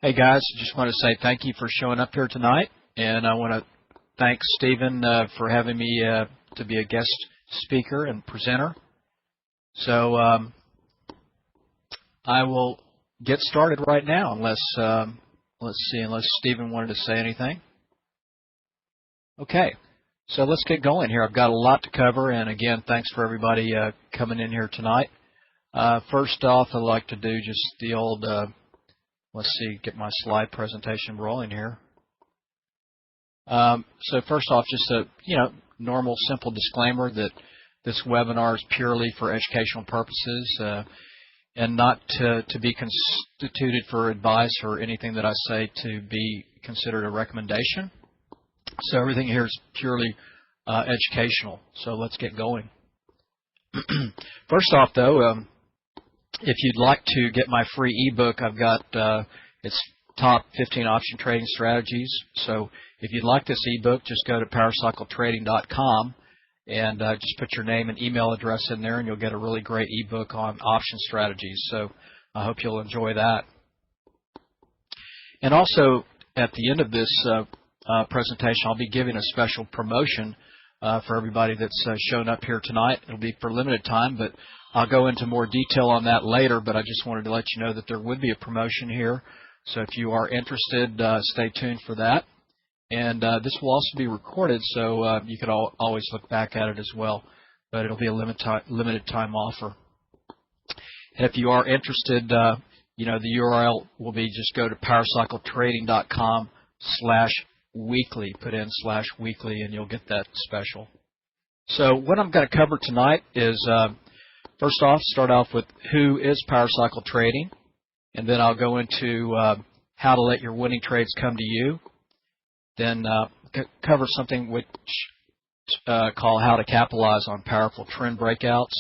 Hey guys, just want to say thank you for showing up here tonight, and I want to thank Stephen for having me to be a guest speaker and presenter. So I will get started right now, unless unless Stephen wanted to say anything. Okay, so let's get going here. I've got a lot to cover, and again, thanks for everybody coming in here tonight. First off, I'd like to do just the old. Let's see, get my slide presentation rolling here. So first off, just a normal, simple disclaimer that this webinar is purely for educational purposes and not to be constituted for advice or anything that I say to be considered a recommendation. So everything here is purely educational. So let's get going. First off, though, if you'd like to get my free ebook, I've got it's top 15 option trading strategies. So if you'd like this ebook, just go to powercycletrading.com and just put your name and email address in there, and you'll get a really great ebook on option strategies. So I hope you'll enjoy that. And also, at the end of this presentation, I'll be giving a special promotion for everybody that's shown up here tonight. It'll be for limited time, but I'll go into more detail on that later, but I just wanted to let you know that there would be a promotion here. So if you are interested, stay tuned for that. And this will also be recorded, so you could always look back at it as well. But it'll be a limited time offer. And if you are interested, the URL will be just go to powercycletrading.com/weekly. Put in /weekly, and you'll get that special. So what I'm going to cover tonight is first off, start off with who is PowerCycle Trading, and then I'll go into how to let your winning trades come to you. Then cover something which call how to capitalize on powerful trend breakouts,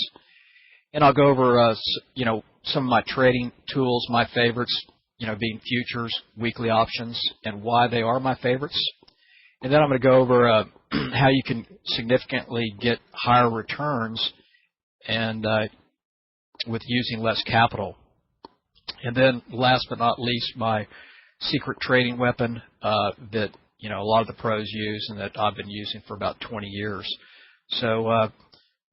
and I'll go over some of my trading tools, my favorites, being futures, weekly options, and why they are my favorites. And then I'm going to go over how you can significantly get higher returns and with using less capital. And then last but not least, my secret trading weapon that a lot of the pros use and that I've been using for about 20 years. So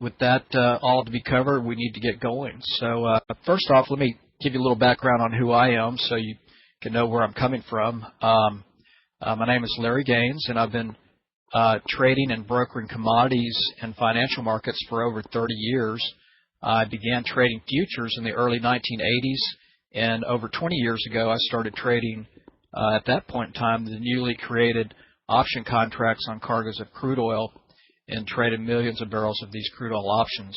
with that all to be covered, we need to get going. So first off, let me give you a little background on who I am so you can know where I'm coming from. My name is Larry Gaines, and I've been trading and brokering commodities and financial markets for over 30 years. I began trading futures in the early 1980s, and over 20 years ago I started trading, at that point in time, the newly created option contracts on cargoes of crude oil and traded millions of barrels of these crude oil options.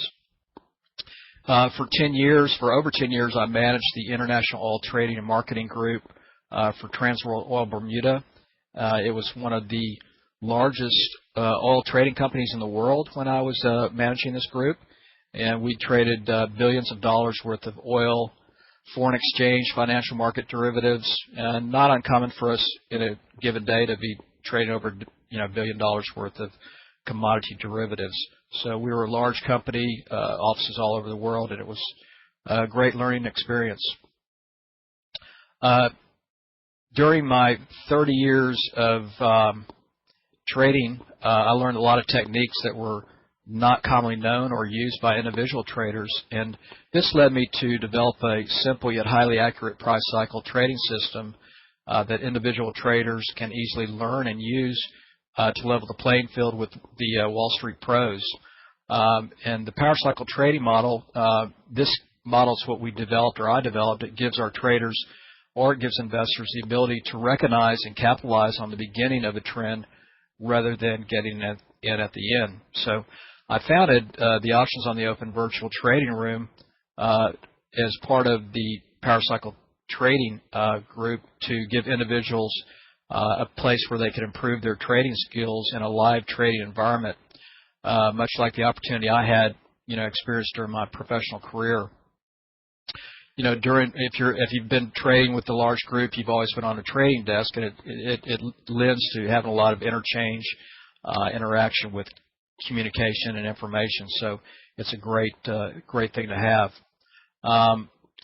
For over 10 years, I managed the International Oil Trading and Marketing Group for Transworld Oil Bermuda. It was one of the largest oil trading companies in the world when I was managing this group, and we traded billions of dollars worth of oil, foreign exchange, financial market derivatives, and not uncommon for us in a given day to be trading over $1 billion worth of commodity derivatives. So we were a large company, offices all over the world, and it was a great learning experience. During my 30 years of trading, I learned a lot of techniques that were not commonly known or used by individual traders, and this led me to develop a simple yet highly accurate price cycle trading system that individual traders can easily learn and use to level the playing field with the Wall Street pros. And the power cycle trading model, this model is what we developed, or I developed. It gives our traders, or it gives investors, the ability to recognize and capitalize on the beginning of a trend rather than getting in at the end. So I founded the Options on the Open virtual trading room as part of the Power Cycle Trading group to give individuals a place where they could improve their trading skills in a live trading environment, much like the opportunity I had, experienced during my professional career. If you've been trading with the large group, you've always been on a trading desk, and it lends to having a lot of interchange, interaction with communication and information. So it's a great thing to have.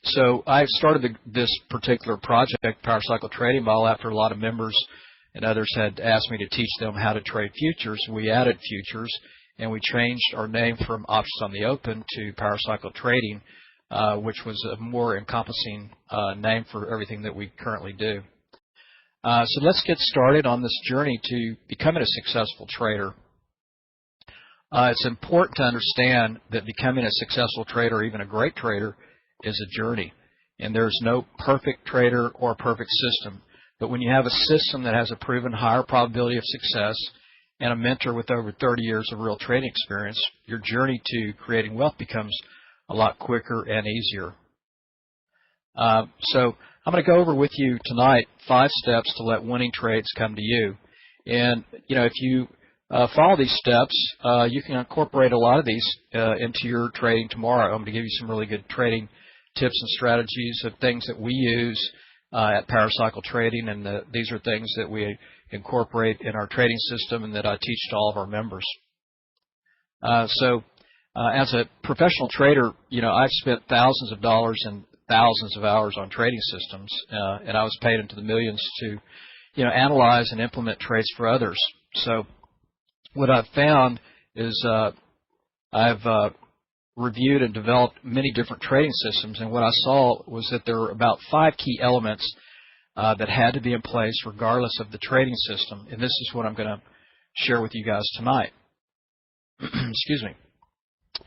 So I started this particular project, Power Cycle Trading Model, after a lot of members and others had asked me to teach them how to trade futures. We added futures, and we changed our name from Options on the Open to Power Cycle Trading, which was a more encompassing name for everything that we currently do. So let's get started on this journey to becoming a successful trader. It's important to understand that becoming a successful trader, or even a great trader, is a journey. And there's no perfect trader or perfect system. But when you have a system that has a proven higher probability of success and a mentor with over 30 years of real trading experience, your journey to creating wealth becomes a lot quicker and easier. So I'm going to go over with you tonight 5 steps to let winning trades come to you. And, if you follow these steps, you can incorporate a lot of these into your trading tomorrow. I'm going to give you some really good trading tips and strategies of things that we use at Power Cycle Trading, and these are things that we incorporate in our trading system and that I teach to all of our members. So as a professional trader, I've spent thousands of dollars and thousands of hours on trading systems, and I was paid into the millions to, analyze and implement trades for others. So what I've found is I've reviewed and developed many different trading systems, and what I saw was that there were about 5 key elements that had to be in place regardless of the trading system, and this is what I'm going to share with you guys tonight. Excuse me.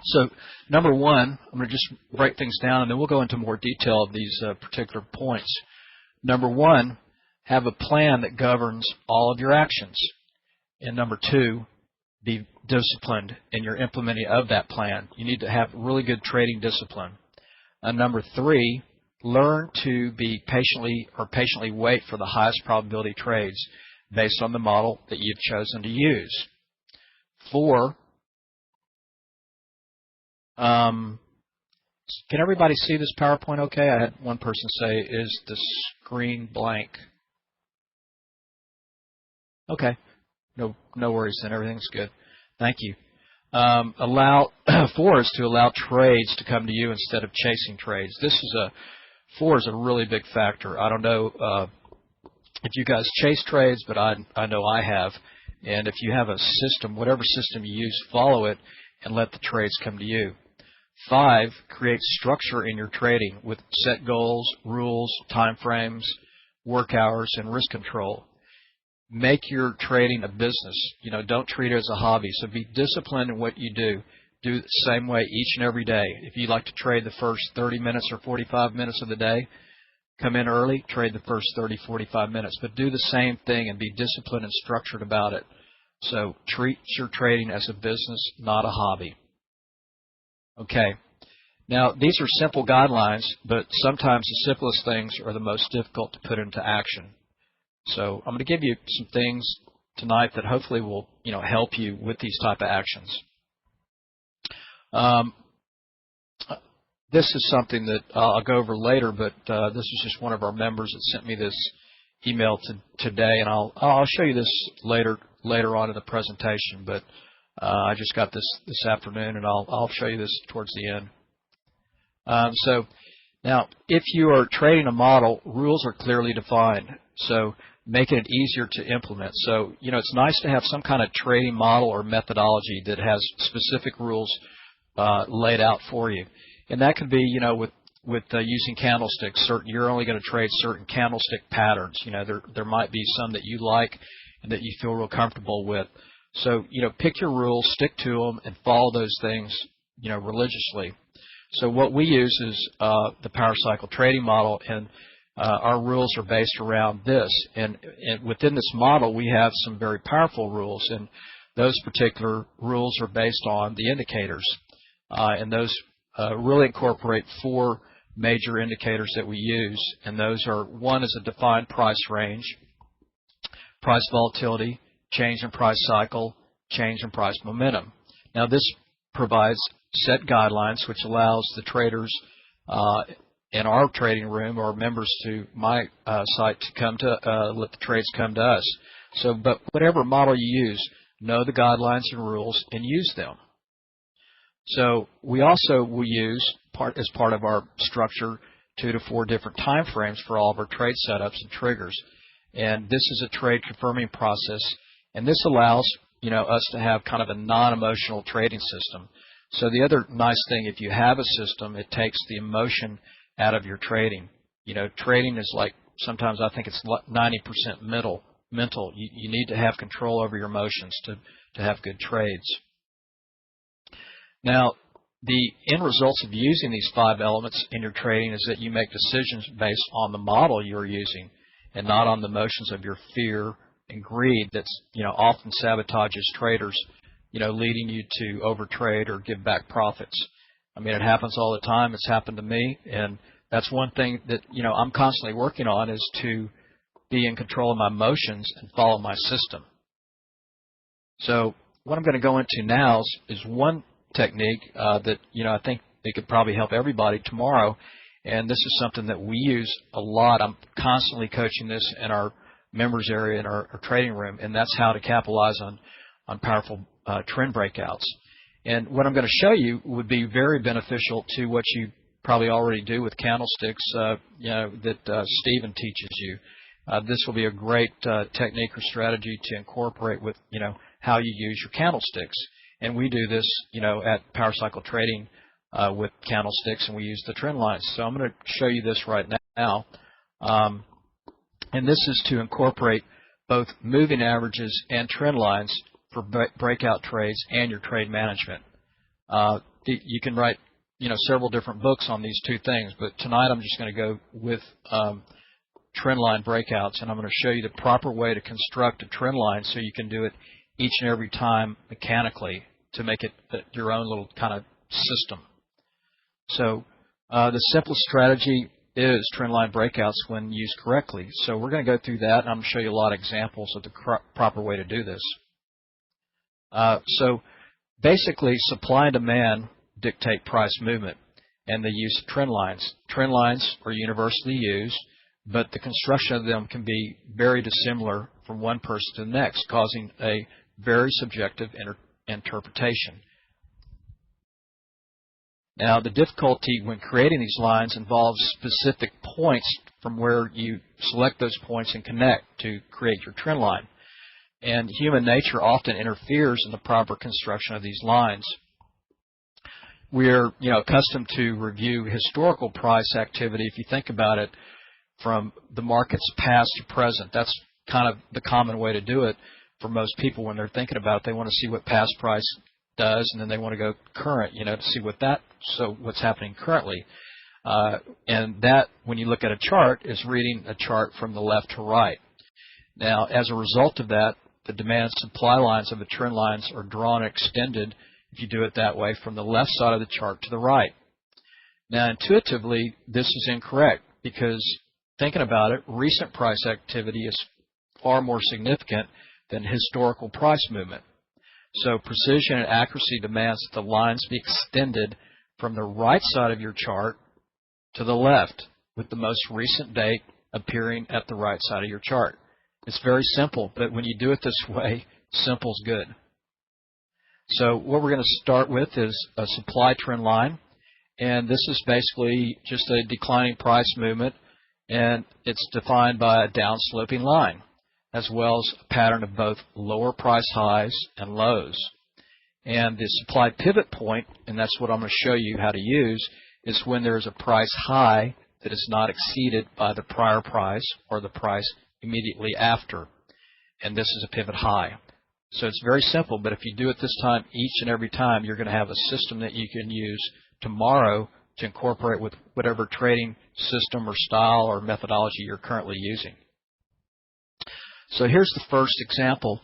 So number 1, I'm going to just break things down, and then we'll go into more detail of these particular points. Number 1, have a plan that governs all of your actions. And number 2, be disciplined in your implementing of that plan. You need to have really good trading discipline. And number 3, learn to be patiently wait for the highest probability trades based on the model that you've chosen to use. 4, can everybody see this PowerPoint okay? I had one person say, is the screen blank? Okay. No worries then. Everything's good. Thank you. 4 is to allow trades to come to you instead of chasing trades. 4 is a really big factor. I don't know if you guys chase trades, but I know I have. And if you have a system, whatever system you use, follow it and let the trades come to you. 5, create structure in your trading with set goals, rules, time frames, work hours, and risk control. Make your trading a business. Don't treat it as a hobby. So be disciplined in what you do. Do it the same way each and every day. If you like to trade the first 30 minutes or 45 minutes of the day, come in early, trade the first 30, 45 minutes. But do the same thing and be disciplined and structured about it. So treat your trading as a business, not a hobby. Okay. Now, these are simple guidelines, but sometimes the simplest things are the most difficult to put into action. So I'm going to give you some things tonight that hopefully will, help you with these type of actions. This is something that I'll go over later, but this is just one of our members that sent me this email today, and I'll show you this later on in the presentation. But I just got this afternoon, and I'll show you this towards the end. So now, if you are trading a model, rules are clearly defined. So making it easier to implement. So, it's nice to have some kind of trading model or methodology that has specific rules laid out for you. And that could be, with using candlesticks. You're only going to trade certain candlestick patterns. There might be some that you like and that you feel real comfortable with. So, pick your rules, stick to them, and follow those things, religiously. So what we use is the Power Cycle Trading Model, and our rules are based around this. And within this model, we have some very powerful rules, and those particular rules are based on the indicators. And those really incorporate 4 major indicators that we use, and those are: 1 is a defined price range, price volatility, change in price cycle, change in price momentum. Now, this provides set guidelines, which allows the traders in our trading room or members to my site to come to let the trades come to us. So, but whatever model you use, know the guidelines and rules and use them. So we also will use as part of our structure 2 to 4 different time frames for all of our trade setups and triggers. And this is a trade confirming process, and this allows us to have kind of a non-emotional trading system. So the other nice thing, if you have a system, it takes the emotion out of your trading. Trading is like, sometimes I think it's 90% mental. You need to have control over your emotions to have good trades. Now, the end results of using these 5 elements in your trading is that you make decisions based on the model you're using and not on the emotions of your fear and greed that's often sabotages traders, leading you to overtrade or give back profits. I mean, it happens all the time. It's happened to me, and that's one thing that I'm constantly working on, is to be in control of my emotions and follow my system. So what I'm going to go into now is one technique that I think it could probably help everybody tomorrow, and this is something that we use a lot. I'm constantly coaching this in our members area in our trading room, and that's how to capitalize on powerful trend breakouts. And what I'm going to show you would be very beneficial to what you probably already do with candlesticks, that Stephen teaches you. This will be a great technique or strategy to incorporate with how you use your candlesticks. And we do this at Power Cycle Trading with candlesticks, and we use the trend lines. So I'm going to show you this right now. And this is to incorporate both moving averages and trend lines for breakout trades and your trade management. You can write several different books on these two things, but tonight I'm just going to go with trend line breakouts, and I'm going to show you the proper way to construct a trend line so you can do it each and every time mechanically to make it your own little kind of system. So the simplest strategy is trend line breakouts when used correctly. So we're going to go through that, and I'm going to show you a lot of examples of the proper way to do this. So basically, supply and demand dictate price movement and the use of trend lines. Trend lines are universally used, but the construction of them can be very dissimilar from one person to the next, causing a very subjective interpretation. Now, the difficulty when creating these lines involves specific points from where you select those points and connect to create your trend line. And human nature often interferes in the proper construction of these lines. We're accustomed to review historical price activity, if you think about it, from the market's past to present. That's kind of the common way to do it for most people when they're thinking about it. They want to see what past price does, and then they want to go current, to see what's happening currently. And that, when you look at a chart, is reading a chart from the left to right. Now, as a result of that, the demand and supply lines of the trend lines are drawn and extended, if you do it that way, from the left side of the chart to the right. Now, intuitively, this is incorrect because, thinking about it, recent price activity is far more significant than historical price movement. So precision and accuracy demands that the lines be extended from the right side of your chart to the left, with the most recent date appearing at the right side of your chart. It's very simple, but when you do it this way, simple's good. So what we're going to start with is a supply trend line, and this is basically just a declining price movement, and it's defined by a downsloping line, as well as a pattern of both lower price highs and lows. And the supply pivot point, and that's what I'm going to show you how to use, is when there's a price high that is not exceeded by the prior price or the price immediately after. And this is a pivot high. So it's very simple, but if you do it this time, each and every time, you're going to have a system that you can use tomorrow to incorporate with whatever trading system or style or methodology you're currently using. So here's the first example,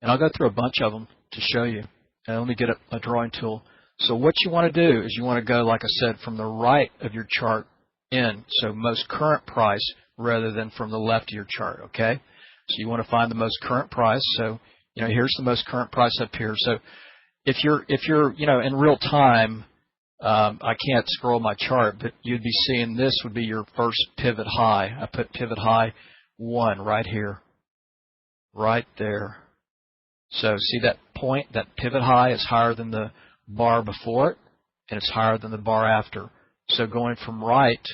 and I'll go through a bunch of them to show you. And let me get a drawing tool. So what you want to do is you want to go, like I said, from the right of your chart in, so most current price rather than from the left of your chart, okay? So you want to find the most current price. So, here's the most current price up here. So if you're in real time, I can't scroll my chart, but you'd be seeing this would be your first pivot high. I put pivot high 1 right here, right there. So see that point, that pivot high is higher than the bar before it, and it's higher than the bar after. So going from right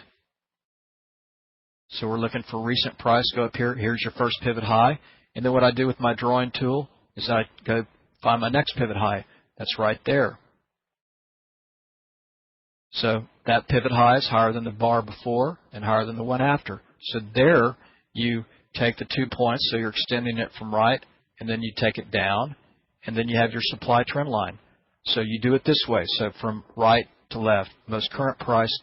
So we're looking for recent price. Go up here. Here's your first pivot high. And then what I do with my drawing tool is I go find my next pivot high. That's right there. So that pivot high is higher than the bar before and higher than the one after. So there you take the 2 points, so you're extending it from right, and then you take it down, and then you have your supply trend line. So you do it this way. So from right to left, most current price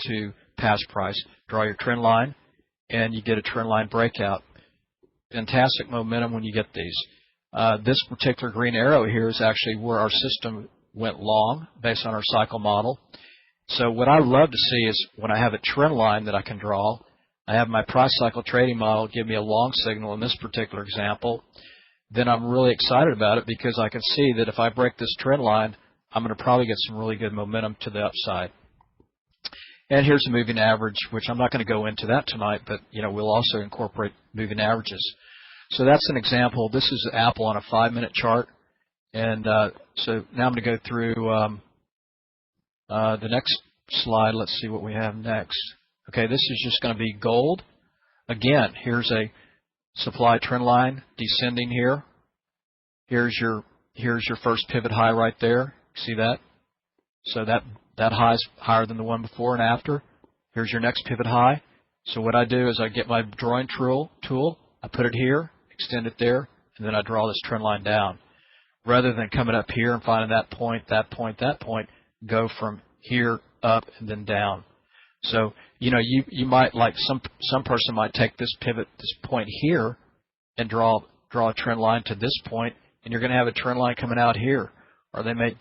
to past price, draw your trend line, and you get a trend line breakout. Fantastic momentum when you get these. This particular green arrow here is actually where our system went long based on our cycle model. So what I love to see is when I have a trend line that I can draw, I have my price cycle trading model give me a long signal in this particular example, then I'm really excited about it because I can see that if I break this trend line, I'm going to probably get some really good momentum to the upside. And here's a moving average, which I'm not going to go into that tonight, but we'll also incorporate moving averages. So that's an example. This is Apple on a 5-minute chart. And so now I'm going to go through the next slide. Let's see what we have next. Okay, this is just going to be gold. Again, here's a supply trend line descending here. Here's your first pivot high right there. See that? So that high is higher than the one before and after. Here's your next pivot high. So what I do is I get my drawing tool, I put it here, extend it there, and then I draw this trend line down. Rather than coming up here and finding that point, go from here up and then down. So you might, like some person might take this pivot, this point here, and draw a trend line to this point, and you're going to have a trend line coming out here, or they may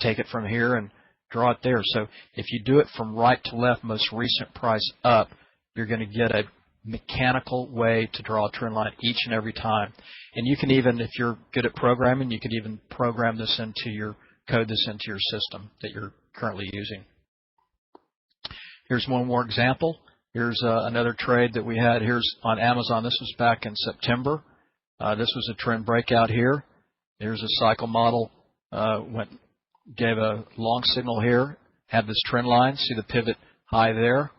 take it from here and draw it there. So if you do it from right to left, most recent price up, you're going to get a mechanical way to draw a trend line each and every time. And you can even, if you're good at programming, you could even program this into your code this into your system that you're currently using. Here's one more example. Here's another trade that we had. Here's on Amazon. This was back in September. This was a trend breakout here. Here's a cycle model. Gave a long signal here. Had this trend line. See the pivot high there.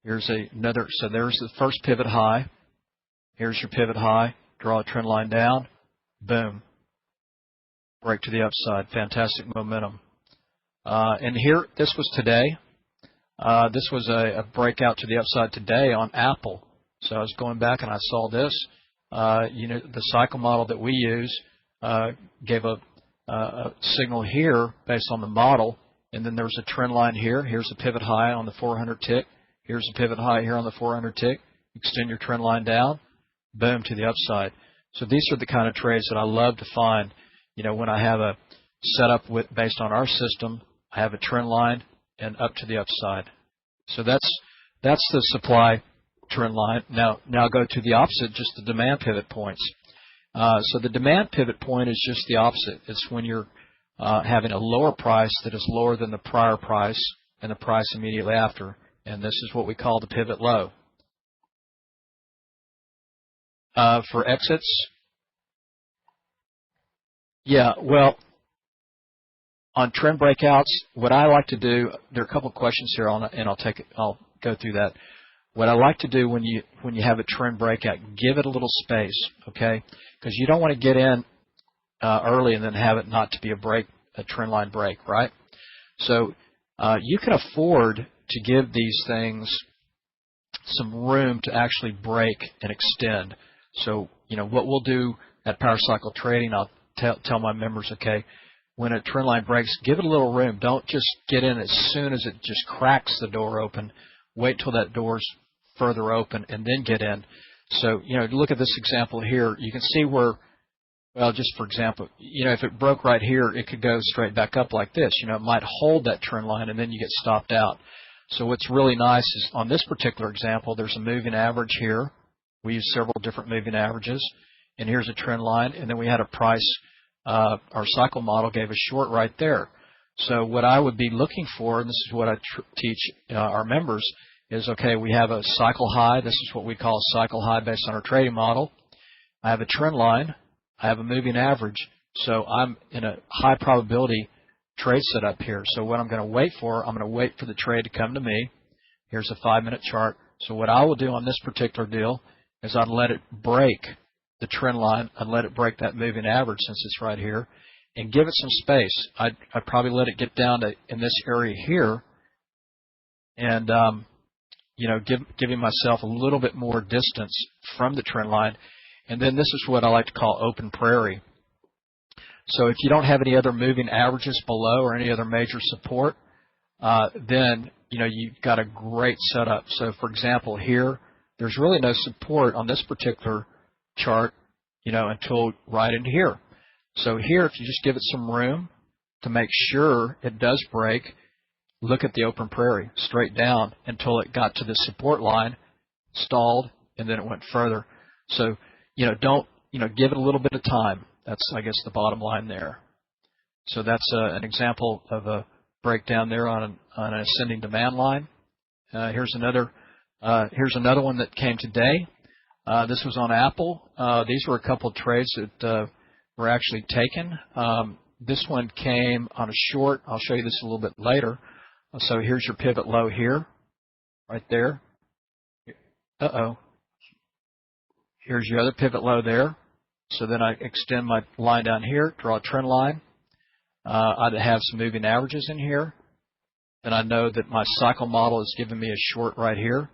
Here's another. So there's the first pivot high. Here's your pivot high. Draw a trend line down. Boom. Break to the upside. Fantastic momentum. And here, this was today. This was a breakout to the upside today on Apple. So I was going back and I saw this. The cycle model that we use gave a signal here based on the model, and then there was a trend line here. Here's a pivot high on the 400 tick. Here's a pivot high here on the 400 tick. Extend your trend line down. Boom, to the upside. So these are the kind of trades that I love to find. When I have a setup based on our system, I have a trend line and up to the upside. So that's the supply trend line. Now go to the opposite, just the demand pivot points. So the demand pivot point is just the opposite. It's when you're having a lower price that is lower than the prior price and the price immediately after. And this is what we call the pivot low. For exits, well, on trend breakouts, what I like to do, there are a couple of questions here, and I'll go through that. What I like to do when you have a trend breakout, give it a little space, okay? Because you don't want to get in early and then have it not to be a trend line break, right? So you can afford to give these things some room to actually break and extend. So what we'll do at Power Cycle Trading, I'll tell my members, okay, when a trend line breaks, give it a little room. Don't just get in as soon as it just cracks the door open. Wait till that door's further open and then get in. So, look at this example here. You can see where, well, just for example, if it broke right here, it could go straight back up like this. It might hold that trend line and then you get stopped out. So what's really nice is on this particular example, there's a moving average here. We use several different moving averages. And here's a trend line. And then we had a price. Our cycle model gave a short right there. So what I would be looking for, and this is what I teach our members, is, okay, we have a cycle high. This is what we call a cycle high based on our trading model. I have a trend line. I have a moving average. So I'm in a high probability trade setup here. So what I'm going to wait for, I'm going to wait for the trade to come to me. Here's a 5-minute chart. So what I will do on this particular deal is I'd let it break the trend line. I'd let it break that moving average since it's right here and give it some space. I'd probably let it get down to in this area here and, giving myself a little bit more distance from the trend line. And then this is what I like to call open prairie. So if you don't have any other moving averages below or any other major support, then, you've got a great setup. So for example, here, there's really no support on this particular chart, until right in here. So here, if you just give it some room to make sure it does break, look at the open prairie straight down until it got to the support line, stalled, and then it went further. So, don't, give it a little bit of time. That's, I guess, the bottom line there. So that's an example of a breakdown there on an ascending demand line. Here's another one that came today. This was on Apple. These were a couple of trades that were actually taken. This one came on a short. I'll show you this a little bit later. So here's your pivot low here, right there. Here's your other pivot low there. So then I extend my line down here, draw a trend line. I'd have some moving averages in here. And I know that my cycle model is giving me a short right here.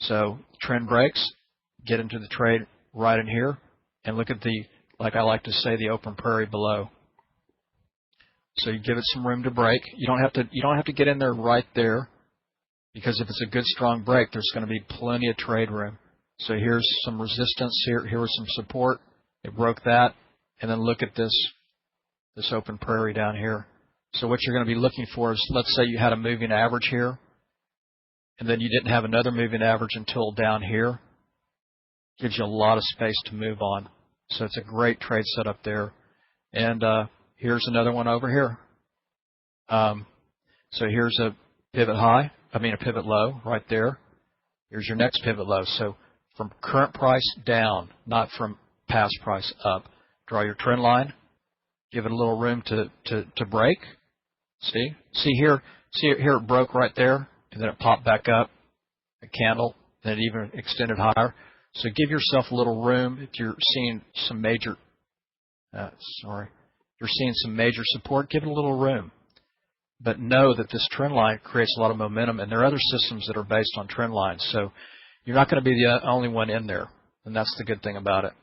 So trend breaks, get into the trade right in here, and look at the, like I like to say, the open prairie below. So you give it some room to break. You don't have to get in there right there, because if it's a good strong break, there's going to be plenty of trade room. So here's some resistance here. Here was some support. It broke that, and then look at this open prairie down here. So what you're going to be looking for is, let's say you had a moving average here, and then you didn't have another moving average until down here. Gives you a lot of space to move on. So it's a great trade setup there. And here's another one over here. So here's a pivot low right there. Here's your next pivot low. So from current price down, not from past price up. Draw your trend line. Give it a little room to break. See here it broke right there, and then it popped back up, a candle, then it even extended higher. So give yourself a little room if you're seeing some major, support, give it a little room. But know that this trend line creates a lot of momentum, and there are other systems that are based on trend lines. So you're not going to be the only one in there, and that's the good thing about it.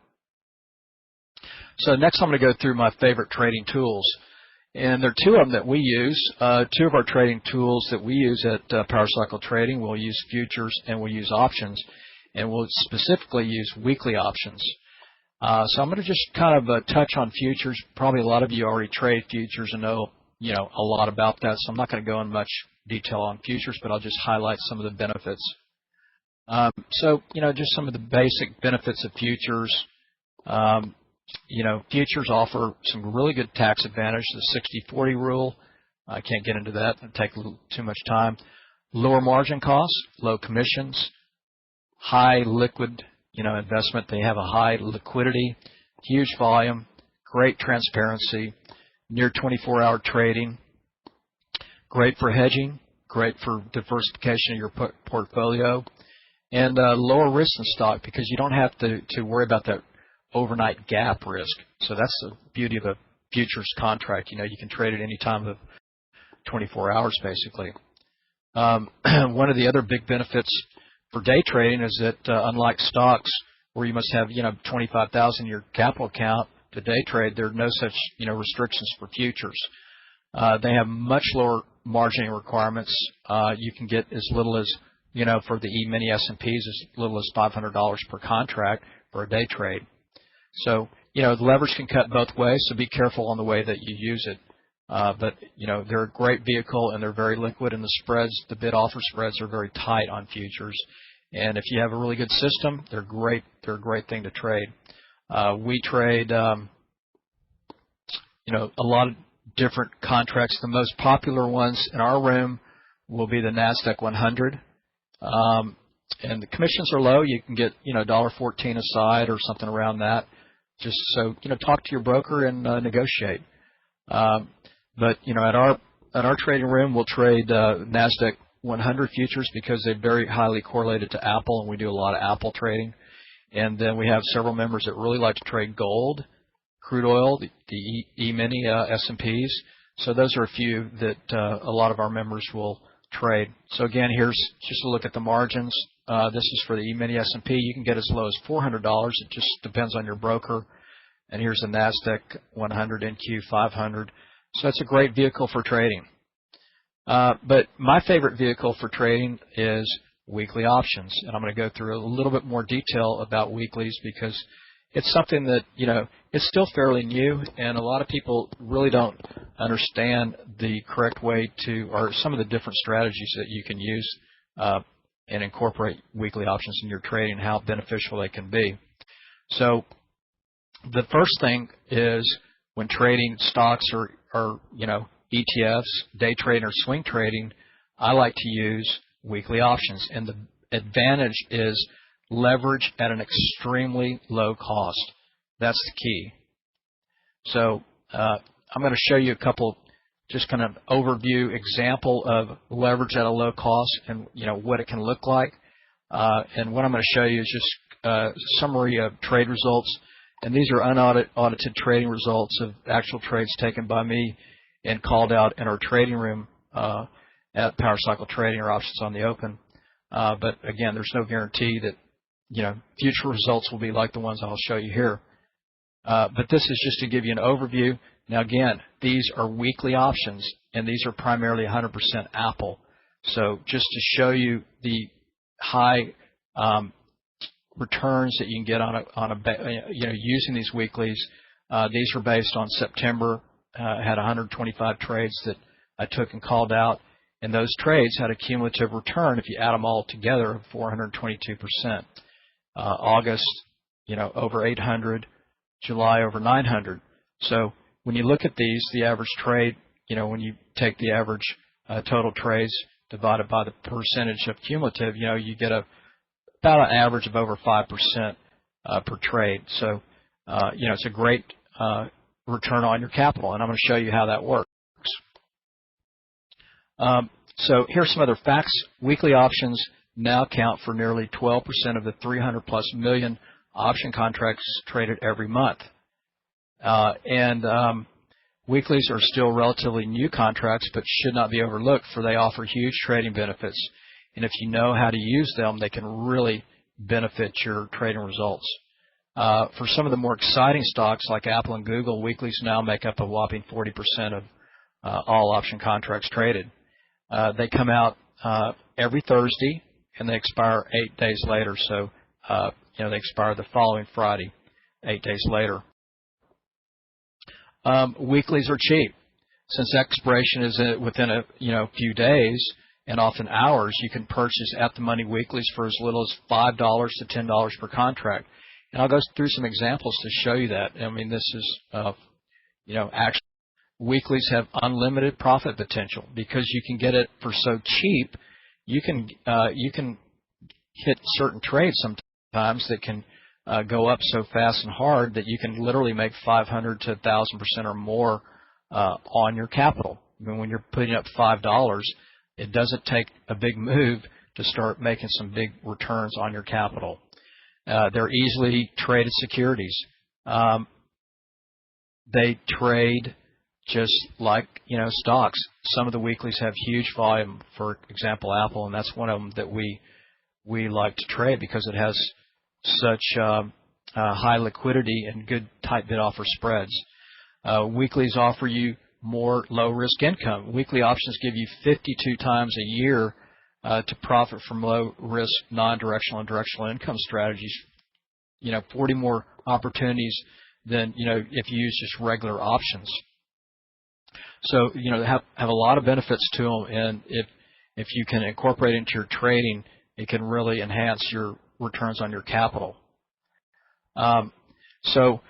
So next I'm going to go through my favorite trading tools. And there are two of them that we use. Two of our trading tools that we use at Power Cycle Trading. We'll use futures and we'll use options. And we'll specifically use weekly options. So I'm going to just kind of touch on futures. Probably a lot of you already trade futures and know, a lot about that. So I'm not going to go in much detail on futures, but I'll just highlight some of the benefits. So, just some of the basic benefits of futures. Futures offer some really good tax advantage. The 60-40 rule, I can't get into that. It'll take a little too much time. Lower margin costs, low commissions, high liquid, investment. They have a high liquidity, huge volume, great transparency, near 24-hour trading, great for hedging, great for diversification of your portfolio, and lower risk in stock because you don't have to worry about that overnight gap risk. So that's the beauty of a futures contract. You can trade at any time of 24 hours, basically. One of the other big benefits for day trading is that unlike stocks, where you must have $25,000 in your capital account to day trade, there are no such restrictions for futures. They have much lower margining requirements. You can get as little as for the E-mini S&Ps as little as $500 per contract for a day trade. So, the leverage can cut both ways, so be careful on the way that you use it. But, they're a great vehicle, and they're very liquid, and the spreads, the bid-offer spreads are very tight on futures. And if you have a really good system, they're great. They're a great thing to trade. We trade, a lot of different contracts. The most popular ones in our room will be the NASDAQ 100. And the commissions are low. You can get, $1.14 a side or something around that. Just so, talk to your broker and negotiate. But, at our trading room, we'll trade NASDAQ 100 futures because they're very highly correlated to Apple, and we do a lot of Apple trading. And then we have several members that really like to trade gold, crude oil, the E-mini S&Ps. So those are a few that a lot of our members will trade. So again, here's just a look at the margins. This is for the E-mini S&P. You can get as low as $400. It just depends on your broker. And here's the NASDAQ 100 NQ 500. So it's a great vehicle for trading. But my favorite vehicle for trading is weekly options. And I'm going to go through a little bit more detail about weeklies because it's something that, it's still fairly new, and a lot of people really don't understand the correct way to, or some of the different strategies that you can use and incorporate weekly options in your trading, how beneficial they can be. So the first thing is when trading stocks or ETFs, day trading or swing trading, I like to use weekly options. And the advantage is leverage at an extremely low cost. That's the key. So I'm going to show you a couple just kind of overview example of leverage at a low cost and what it can look like. And what I'm going to show you is just a summary of trade results. And these are unaudited trading results of actual trades taken by me and called out in our trading room at Power Cycle Trading or Options on the Open. But again, there's no guarantee that future results will be like the ones I'll show you here. But this is just to give you an overview. Now again, these are weekly options, and these are primarily 100% Apple. So just to show you the high returns that you can get using these weeklies. These are based on September. I had 125 trades that I took and called out, and those trades had a cumulative return, if you add them all together, of 422%. August, over 800. July over 900. So when you look at these, the average trade, when you take the average total trades divided by the percentage of cumulative, you get about an average of over 5% per trade. So, it's a great return on your capital, and I'm going to show you how that works. So here's some other facts. Weekly options now account for nearly 12% of the 300+ million option contracts traded every month. Weeklies are still relatively new contracts, but should not be overlooked, for they offer huge trading benefits. And if you know how to use them, they can really benefit your trading results. For some of the more exciting stocks like Apple and Google, weeklies now make up a whopping 40% of all option contracts traded. They come out every Thursday, and they expire 8 days later. So they expire the following Friday, 8 days later. Weeklies are cheap. Since expiration is within a few days and often hours, you can purchase at-the-money weeklies for as little as $5 to $10 per contract. And I'll go through some examples to show you that. I mean, this is, actually, weeklies have unlimited profit potential because you can get it for so cheap. You can hit certain trades sometimes that can go up so fast and hard that you can literally make 500 to 1,000% or more on your capital. I mean, when you're putting up $5, it doesn't take a big move to start making some big returns on your capital. They're easily traded securities. They trade just like stocks. Some of the weeklies have huge volume. For example, Apple, and that's one of them that we like to trade because it has such high liquidity and good tight bid offer spreads. Weeklies offer you more low-risk income. Weekly options give you 52 times a year to profit from low-risk, non-directional and directional income strategies. 40 more opportunities than if you use just regular options. So they have a lot of benefits to them, and if you can incorporate it into your trading, it can really enhance your returns on your capital. So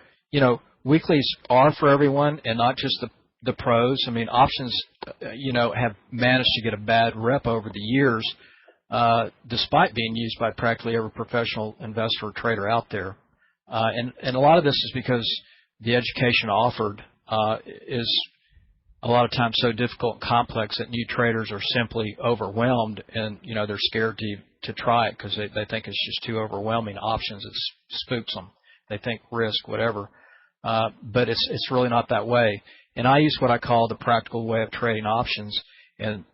weeklies are for everyone and not just the pros. I mean, options, have managed to get a bad rep over the years, despite being used by practically every professional investor or trader out there. And a lot of this is because the education offered is a lot of times so difficult and complex that new traders are simply overwhelmed, and they're scared to try it because they think it's just too overwhelming. Options, it spooks them. They think risk, whatever, but it's really not that way. And I use what I call the practical way of trading options, and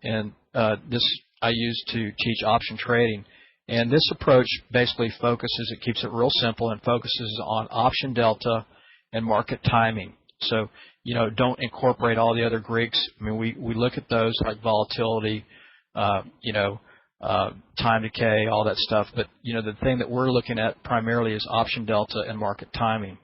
this I use to teach option trading. And this approach basically focuses, it keeps it real simple and focuses on option delta and market timing. So, don't incorporate all the other Greeks. I mean, we look at those like volatility, time decay, all that stuff. But, the thing that we're looking at primarily is option delta and market timing.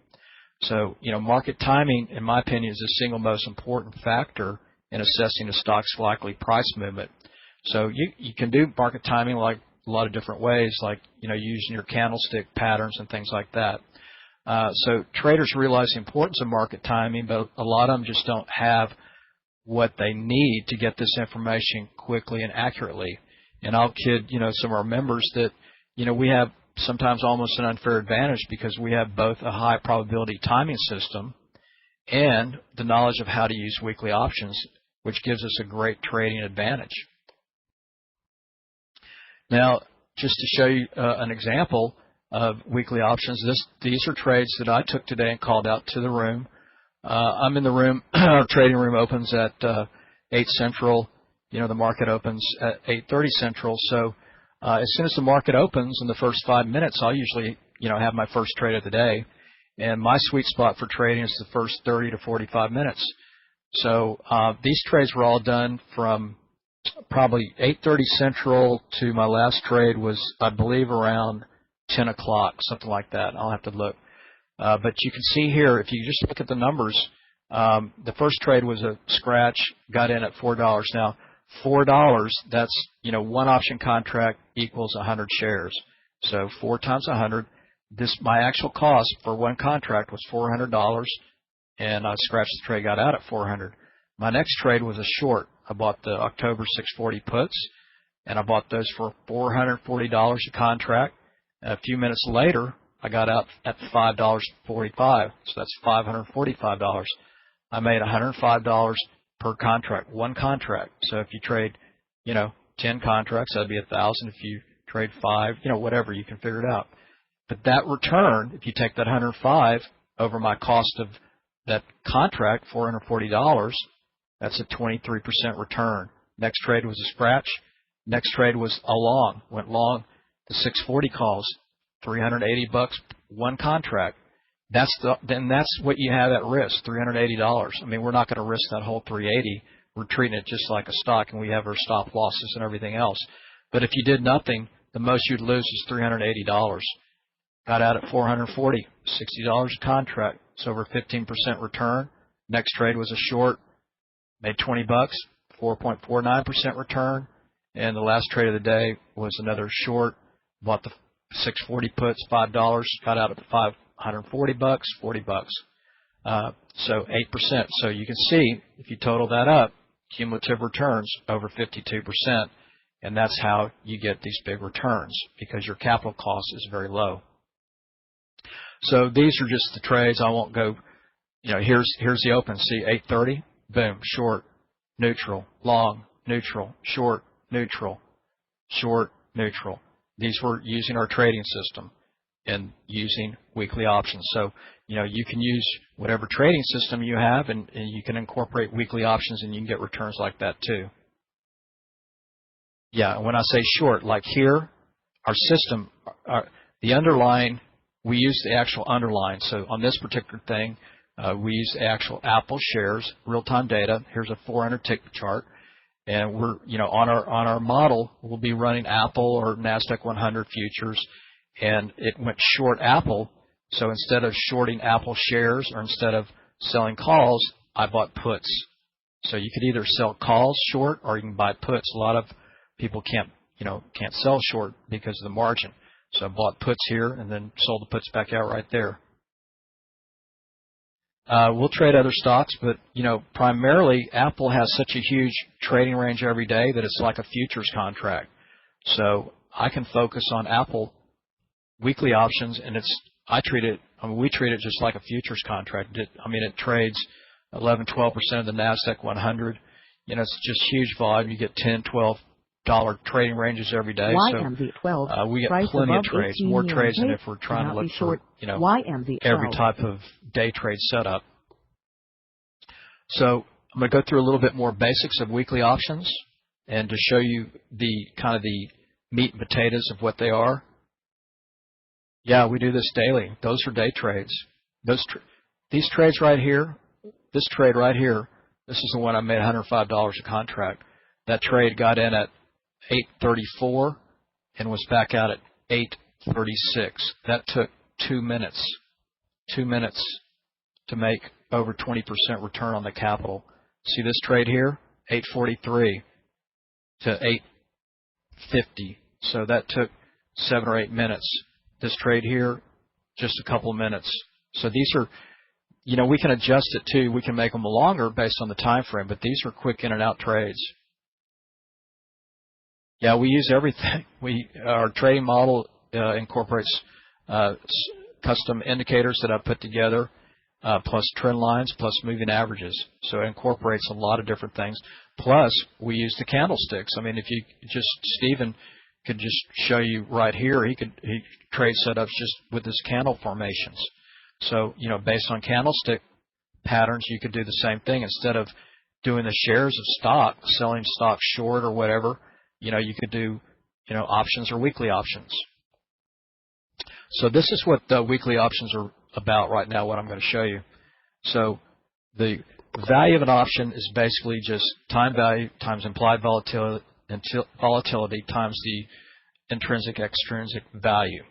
So, market timing, in my opinion, is the single most important factor in assessing a stock's likely price movement. So you can do market timing like a lot of different ways, like, using your candlestick patterns and things like that. So traders realize the importance of market timing, but a lot of them just don't have what they need to get this information quickly and accurately. And I'll kid, some of our members that, we have sometimes almost an unfair advantage because we have both a high probability timing system and the knowledge of how to use weekly options, which gives us a great trading advantage. Now, just to show you an example of weekly options, these are trades that I took today and called out to the room. I'm in the room. Our trading room opens at 8 Central. The market opens at 8:30 Central. So as soon as the market opens in the first 5 minutes, I'll usually, have my first trade of the day. And my sweet spot for trading is the first 30 to 45 minutes. So these trades were all done from probably 8:30 Central to my last trade was, I believe, around 10 o'clock, something like that. I'll have to look. But you can see here, if you just look at the numbers, the first trade was a scratch, got in at $4. Now, $4, that's, one option contract equals 100 shares. So 4 times 100. My actual cost for one contract was $400, and I scratched the trade, got out at $400. My next trade was a short. I bought the October 640 puts, and I bought those for $440 a contract. A few minutes later, I got out at $5.45, so that's $545. I made $105 per contract, one contract. So if you trade, 10 contracts, that'd be $1,000. If you trade 5, whatever, you can figure it out. But that return, if you take that 105 over my cost of that contract, $440, that's a 23% return. Next trade was a scratch. Next trade was a long. Went long. The 640 calls, $380, one contract. Then that's what you have at risk, $380. I mean, we're not going to risk that whole 380. We're treating it just like a stock, and we have our stop losses and everything else. But if you did nothing, the most you'd lose is $380. Got out at $440, $60 a contract. It's over 15% return. Next trade was a short, made $20, 4.49% return. And the last trade of the day was another short. Bought the 640 puts, $5, got out at $540, $40. So 8%. So you can see, if you total that up, cumulative returns over 52%. And that's how you get these big returns, because your capital cost is very low. So these are just the trades. I won't go, here's the open. See, 8:30, boom, short, neutral, long, neutral, short, neutral, short, neutral. These were using our trading system and using weekly options. So, you can use whatever trading system you have, and you can incorporate weekly options, and you can get returns like that too. Yeah, when I say short, like here, our system, the underlying, we use the actual underlying. So on this particular thing, we use the actual Apple shares, real-time data. Here's a 400 tick chart. And we're, on our model, we'll be running Apple or NASDAQ 100 futures, and it went short Apple. So instead of shorting Apple shares or instead of selling calls, I bought puts. So you could either sell calls short or you can buy puts. A lot of people can't sell short because of the margin. So I bought puts here and then sold the puts back out right there. We'll trade other stocks, but, primarily Apple has such a huge trading range every day that it's like a futures contract. So I can focus on Apple weekly options, and we treat it just like a futures contract. It trades 11, 12% of the NASDAQ 100. You know, it's just huge volume. You get $10, $12 trading ranges every day. YMV12. We get plenty of trades, more trades than if we're trying to look for, you know, every type of day trade setup. So I'm going to go through a little bit more basics of weekly options and to show you the kind of the meat and potatoes of what they are. Yeah, we do this daily. Those are day trades. These trades right here, this trade right here, this is the one I made $105 a contract. That trade got in at 8:34 and was back out at 8:36. That took 2 minutes. 2 minutes to make over 20% return on the capital. See this trade here? 8:43 to 8:50. So that took 7 or 8 minutes. This trade here, just a couple of minutes. So these are, you know, we can adjust it too. We can make them longer based on the time frame, but these are quick in and out trades. Yeah, we use everything. Our trading model incorporates custom indicators that I've put together, plus trend lines, plus moving averages. So it incorporates a lot of different things. Plus, we use the candlesticks. I mean, if you just, Stephen could just show you right here, he trade setups just with his candle formations. So, you know, based on candlestick patterns, you could do the same thing. Instead of doing the shares of stock, selling stock short or whatever, you know, you could do, you know, options or weekly options. So this is what the weekly options are about right now, what I'm going to show you. So the value of an option is basically just time value times implied volatility times the intrinsic extrinsic value.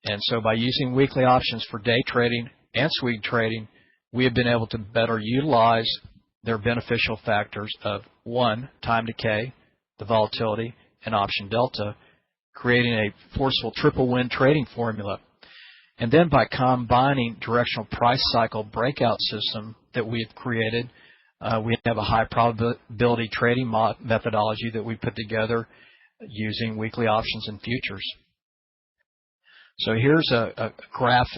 And so by using weekly options for day trading and swing trading, we have been able to better utilize their beneficial factors of 1, time decay, the volatility, and option delta, creating a forceful triple win trading formula. And then by combining directional price cycle breakout system that we have created, we have a high probability trading methodology that we put together using weekly options and futures. So here's a graph,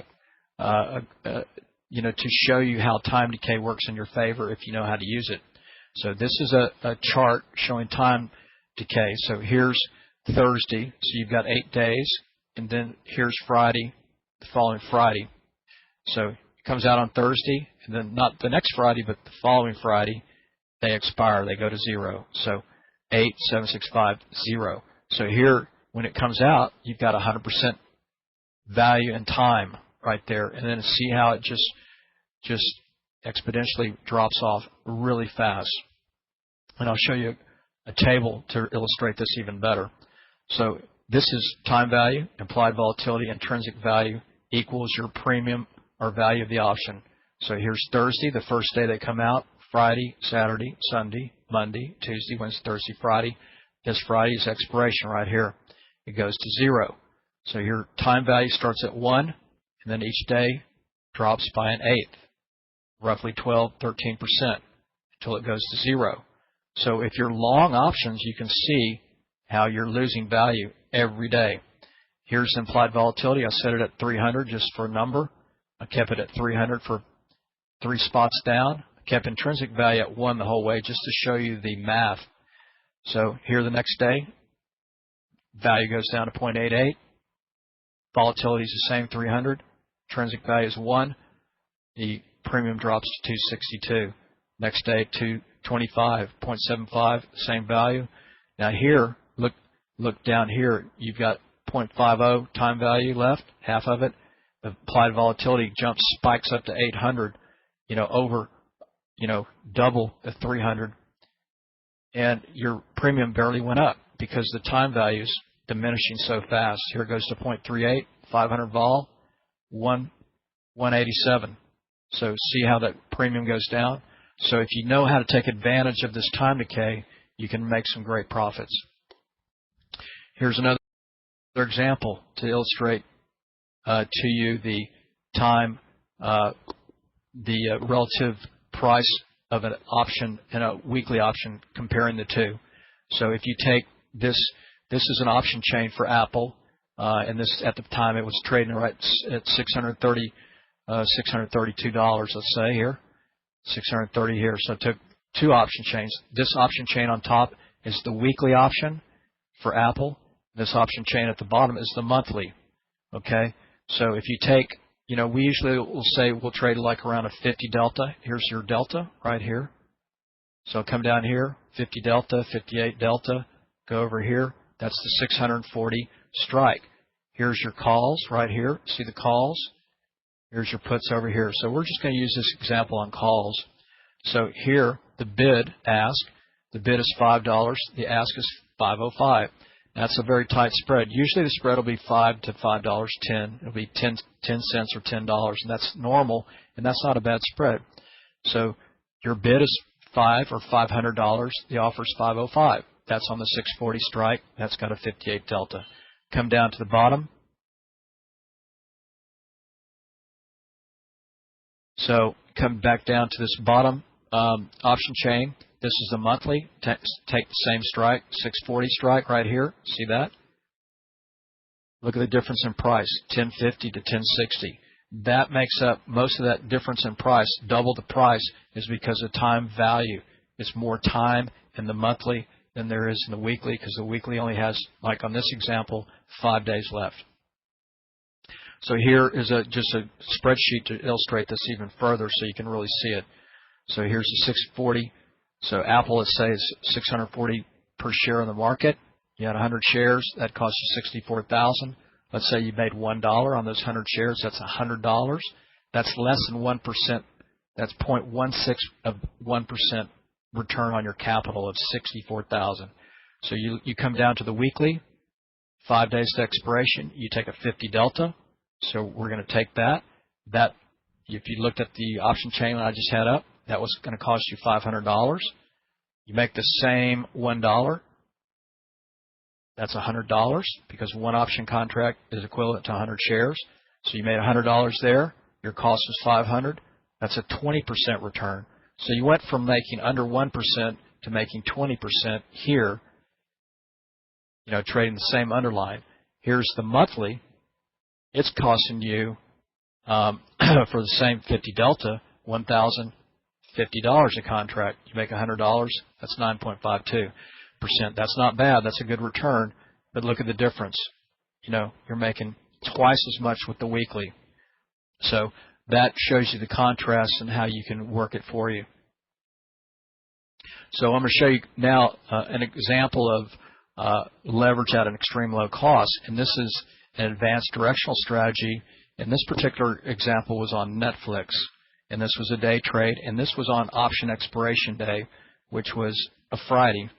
you know, to show you how time decay works in your favor if you know how to use it. So this is a chart showing time decay. So here's Thursday, so you've got 8 days, and then here's Friday, the following Friday. So it comes out on Thursday, and then not the next Friday, but the following Friday, they expire. They go to 0. So 8, 7, 6, 5, 0. So here, when it comes out, you've got 100% value and time right there, and then see how it just exponentially drops off really fast. And I'll show you a table to illustrate this even better. So this is time value, implied volatility, intrinsic value equals your premium or value of the option. So here's Thursday, the first day they come out, Friday, Saturday, Sunday, Monday, Tuesday, Wednesday, Thursday, Friday. This Friday's expiration right here. It goes to 0. So your time value starts at 1, and then each day drops by an eighth, roughly 12, 13%, until it goes to 0. So if you're long options, you can see how you're losing value every day. Here's implied volatility. I set it at 300 just for a number. I kept it at 300 for 3 spots down. I kept intrinsic value at 1 the whole way just to show you the math. So here the next day, value goes down to 0.88. Volatility is the same, 300. Intrinsic value is 1. The premium drops to 262. Next day, 225, 0.75, same value. Now here, look down here, you've got 0.50 time value left, half of it. The implied volatility spikes up to 800, over, double the 300. And your premium barely went up because the time value is diminishing so fast. Here it goes to 0.38, 500 vol, 187. So see how that premium goes down? So if you know how to take advantage of this time decay, you can make some great profits. Here's another example to illustrate to you the time, the relative price of an option and a weekly option, comparing the two. So if you take this is an option chain for Apple, and this at the time it was trading right at $632, let's say here. 630 here. So I took two option chains. This option chain on top is the weekly option for Apple. This option chain at the bottom is the monthly. Okay? So if you take, we usually will say we'll trade like around a 50 delta. Here's your delta right here. So come down here, 50 delta, 58 delta, go over here. That's the 640 strike. Here's your calls right here. See the calls? Here's your puts over here. So we're just going to use this example on calls. So here, the bid is $5. The ask is $5.05. That's a very tight spread. Usually the spread will be $5 to $5.10. It'll be 10 cents or $10, and that's normal, and that's not a bad spread. So your bid is $5 or $500. The offer is $5.05. That's on the 640 strike. That's got a 58 delta. Come down to the bottom. So come back down to this bottom option chain. This is the monthly. Take the same strike, 640 strike right here. See that? Look at the difference in price, 1050 to 1060. That makes up most of that difference in price. Double the price is because of time value. It's more time in the monthly than there is in the weekly, because the weekly only has, like on this example, 5 days left. So here is just a spreadsheet to illustrate this even further so you can really see it. So here's the 640. So Apple, let's say, is 640 per share in the market. You had 100 shares. That cost you $64,000. Let's say you made $1 on those 100 shares. That's $100. That's less than 1%. That's 0.16 of 1% return on your capital of $64,000. So you come down to the weekly, 5 days to expiration. You take a 50 delta. So we're going to take that. That, if you looked at the option chain that I just had up, that was going to cost you $500. You make the same $1. That's $100 because one option contract is equivalent to 100 shares. So you made $100 there. Your cost was $500. That's a 20% return. So you went from making under 1% to making 20% here, trading the same underlying. Here's the monthly. It's costing you, for the same 50 delta, $1,050 a contract. You make $100, that's 9.52%. That's not bad. That's a good return. But look at the difference. You're making twice as much with the weekly. So that shows you the contrast and how you can work it for you. So I'm going to show you now an example of leverage at an extreme low cost. And this is an advanced directional strategy. And this particular example was on Netflix. And this was a day trade. And this was on option expiration day, which was a Friday.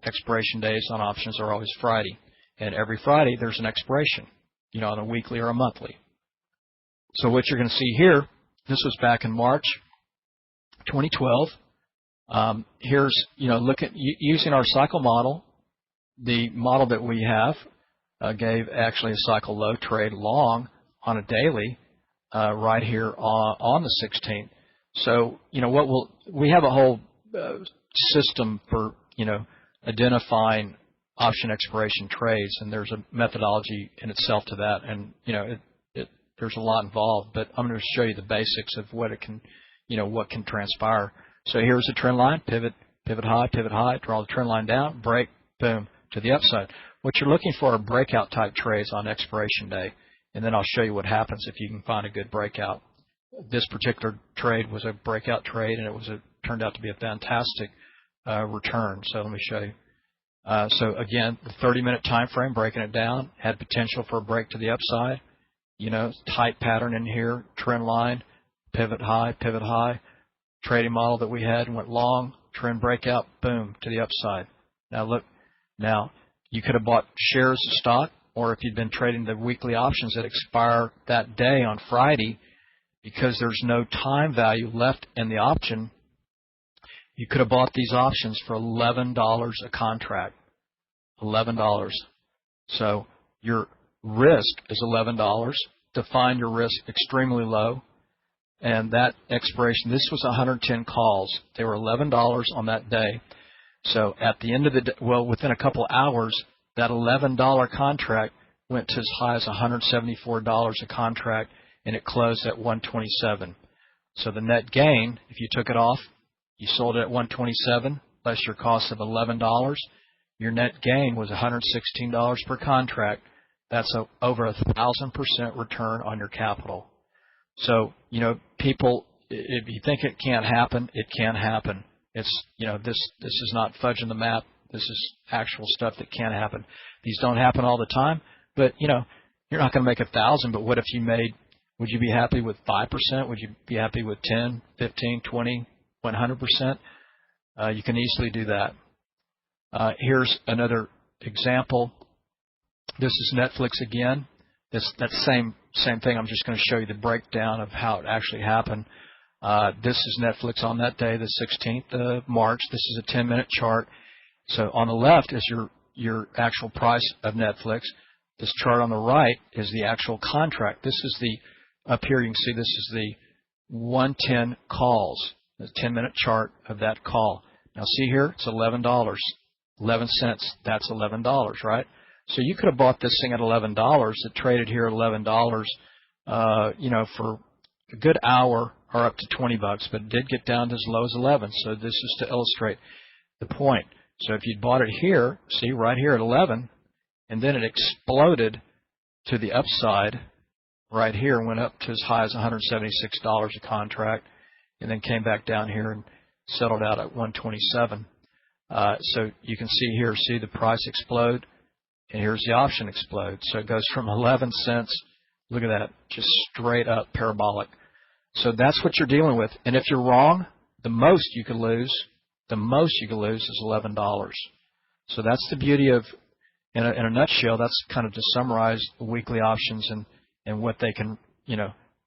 Expiration days on options are always Friday. And every Friday there's an expiration, on a weekly or a monthly. So what you're going to see here, this was back in March 2012. Here's, look at using our cycle model. The model that we have gave actually a cycle low trade long on a daily right here on the 16th. So, we have a whole system for, identifying option expiration trades, and there's a methodology in itself to that, and there's a lot involved. But I'm going to show you the basics of what it can, what can transpire. So here's a trend line: pivot high, draw the trend line down, break, boom, to the upside. What you're looking for are breakout type trades on expiration day, and then I'll show you what happens if you can find a good breakout. This particular trade was a breakout trade, and it turned out to be a fantastic return. So let me show you. So again, the 30-minute time frame, breaking it down, had potential for a break to the upside. Tight pattern in here, trend line, pivot high, trading model that we had went long, trend breakout, boom, to the upside. Now look, you could have bought shares of stock, or if you'd been trading the weekly options that expire that day on Friday, because there's no time value left in the option, you could have bought these options for $11 a contract. $11. So your risk is $11. Define your risk extremely low. And that expiration, this was 110 calls. They were $11 on that day. So at the end of the day, within a couple hours, that $11 contract went to as high as $174 a contract, and it closed at $127. So the net gain, if you took it off, you sold it at 127 less your cost of $11. Your net gain was $116 per contract. That's over 1,000% return on your capital. So, people, if you think it can't happen, it can happen. It's, this is not fudging the map. This is actual stuff that can happen. These don't happen all the time, but, you're not going to make 1,000, but what if you made, would you be happy with 5%? Would you be happy with 10, 15, 20, 100%? You can easily do that. Here's another example. This is Netflix again. That same thing. I'm just going to show you the breakdown of how it actually happened. This is Netflix on that day, the 16th of March. This is a 10-minute chart. So on the left is your actual price of Netflix. This chart on the right is the actual contract. This is up here you can see this is the 110 calls, the 10-minute chart of that call. Now see here, it's $11, 11 cents. That's $11, right? So you could have bought this thing at $11. It traded here at $11, for a good hour or up to $20, but it did get down to as low as 11. So this is to illustrate the point. So if you'd bought it here, see right here at 11, and then it exploded to the upside right here, went up to as high as $176 a contract, and then came back down here and settled out at 127. So you can see here, see the price explode, and here's the option explode. So it goes from 11 cents, look at that, just straight up parabolic. So that's what you're dealing with. And if you're wrong, the most you could lose is $11. So that's the beauty of, in a nutshell, that's kind of to summarize the weekly options and what they can,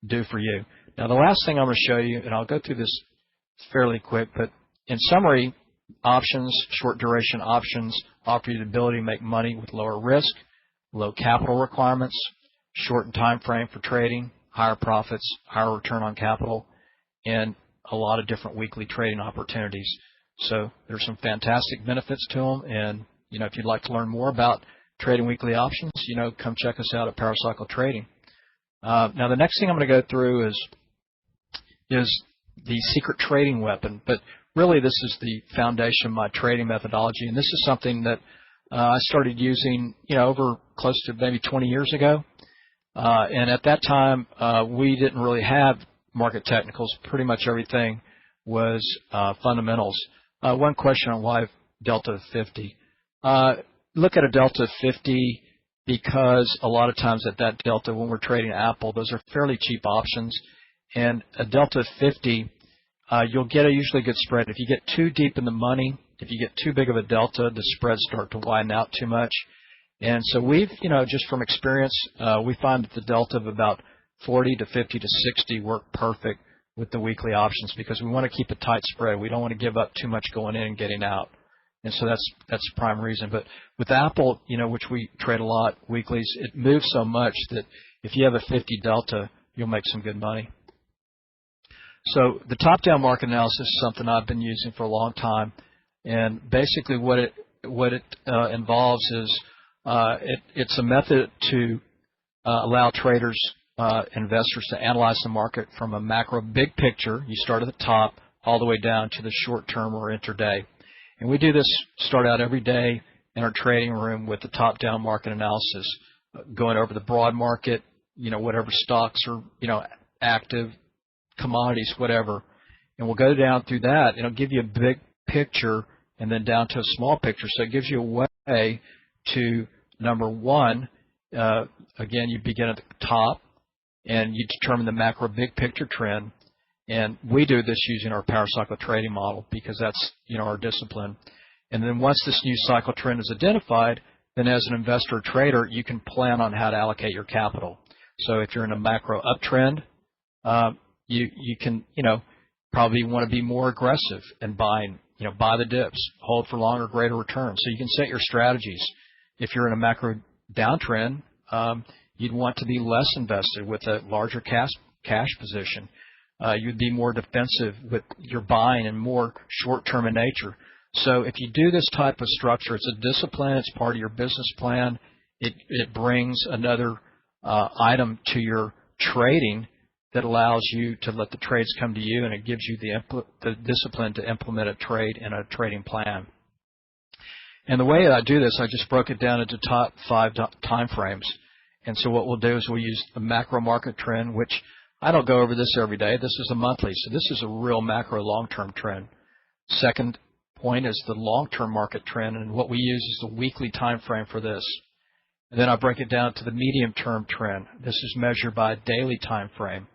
do for you. Now the last thing I'm going to show you, and I'll go through this fairly quick, but in summary, options, short duration options offer you the ability to make money with lower risk, low capital requirements, shortened time frame for trading, higher profits, higher return on capital, and a lot of different weekly trading opportunities. So there's some fantastic benefits to them, and if you'd like to learn more about trading weekly options, come check us out at Paracycle Trading. Now the next thing I'm going to go through is the secret trading weapon, but really this is the foundation of my trading methodology, and this is something that I started using, over close to maybe 20 years ago. And at that time, we didn't really have market technicals. Pretty much everything was fundamentals. One question on why delta of 50. Look at a delta of 50 because a lot of times at that delta, when we're trading Apple, those are fairly cheap options. And a delta of 50, you'll get a usually good spread. If you get too deep in the money, if you get too big of a delta, the spreads start to widen out too much. And so we've, just from experience, we find that the delta of about 40 to 50 to 60 work perfect with the weekly options because we want to keep a tight spread. We don't want to give up too much going in and getting out. And so that's the prime reason. But with Apple, which we trade a lot weeklies, it moves so much that if you have a 50 delta, you'll make some good money. So the top-down market analysis is something I've been using for a long time. And basically what it involves is it's a method to allow traders, investors to analyze the market from a macro big picture. You start at the top all the way down to the short term or intraday. And we do this, start out every day in our trading room with the top-down market analysis, going over the broad market, whatever stocks are, active, commodities, whatever. And we'll go down through that. It'll give you a big picture and then down to a small picture. So it gives you a way to, number one, again, you begin at the top and you determine the macro big picture trend. And we do this using our Paracycle trading model because that's, our discipline. And then once this new cycle trend is identified, then as an investor or trader, you can plan on how to allocate your capital. So if you're in a macro uptrend, you can, probably want to be more aggressive in buying, buy the dips, hold for longer, greater returns. So you can set your strategies. If you're in a macro downtrend, you'd want to be less invested with a larger cash position. You'd be more defensive with your buying and more short-term in nature. So if you do this type of structure, it's a discipline, it's part of your business plan. It brings another item to your trading that allows you to let the trades come to you, and it gives you the discipline to implement a trade and a trading plan. And the way that I do this, I just broke it down into top 5 time frames. And so what we'll do is we'll use the macro market trend, which I don't go over this every day. This is a monthly, so this is a real macro long-term trend. Second point is the long-term market trend, and what we use is the weekly time frame for this. And then I break it down to the medium-term trend. This is measured by a daily time frame.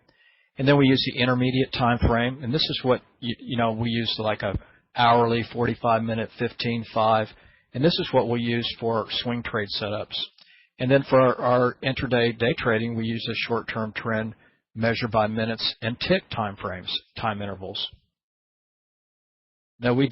And then we use the intermediate time frame, and this is what we use like a hourly, 45-minute, 15-5, and this is what we'll use for swing trade setups. And then for our intraday day trading, we use a short-term trend measured by minutes and tick time frames, time intervals. Now we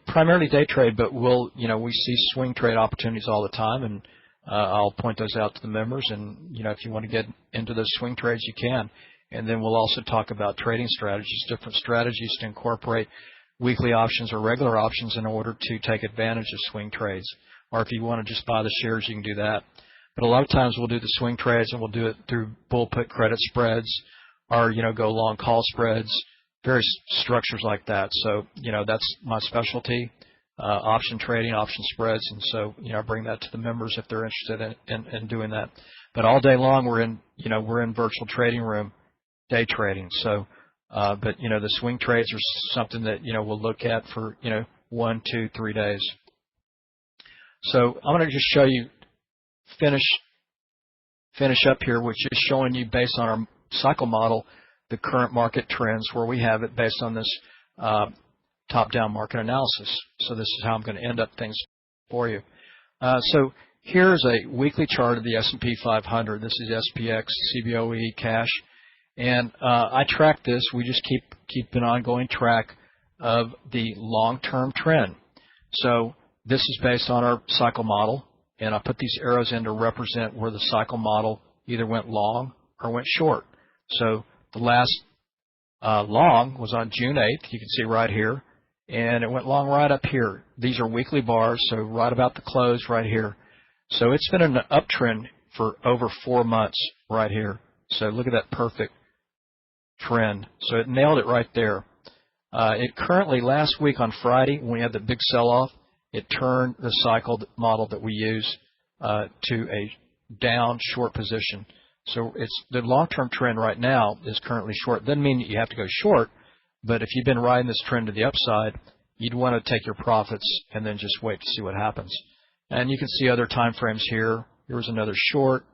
primarily day trade, but we see swing trade opportunities all the time, and I'll point those out to the members. And if you want to get into those swing trades, you can. And then we'll also talk about trading strategies, different strategies to incorporate weekly options or regular options in order to take advantage of swing trades. Or if you want to just buy the shares, you can do that. But a lot of times we'll do the swing trades, and we'll do it through bull put credit spreads, or go long call spreads, various structures like that. So that's my specialty, option trading, option spreads, and so I bring that to the members if they're interested in doing that. But all day long we're in virtual trading room, day trading. So, but the swing trades are something that we'll look at for 1, 2, 3 days. So I'm going to just show you. Finish up here, which is showing you based on our cycle model the current market trends where we have it based on this top-down market analysis. So this is how I'm going to end up things for you. So here's a weekly chart of the S&P 500. This is SPX, CBOE, cash, and I track this. We just keep an ongoing track of the long-term trend. So this is based on our cycle model. And I put these arrows in to represent where the cycle model either went long or went short. So the last long was on June 8th. You can see right here. And it went long right up here. These are weekly bars, so right about the close right here. So it's been an uptrend for over 4 months right here. So look at that perfect trend. So it nailed it right there. It currently, last week on Friday, when we had the big sell-off, it turned the cycle model that we use to a down short position. So it's the long-term trend right now is currently short. Doesn't mean that you have to go short, but if you've been riding this trend to the upside, you'd want to take your profits and then just wait to see what happens. And you can see other time frames here. Here's another short,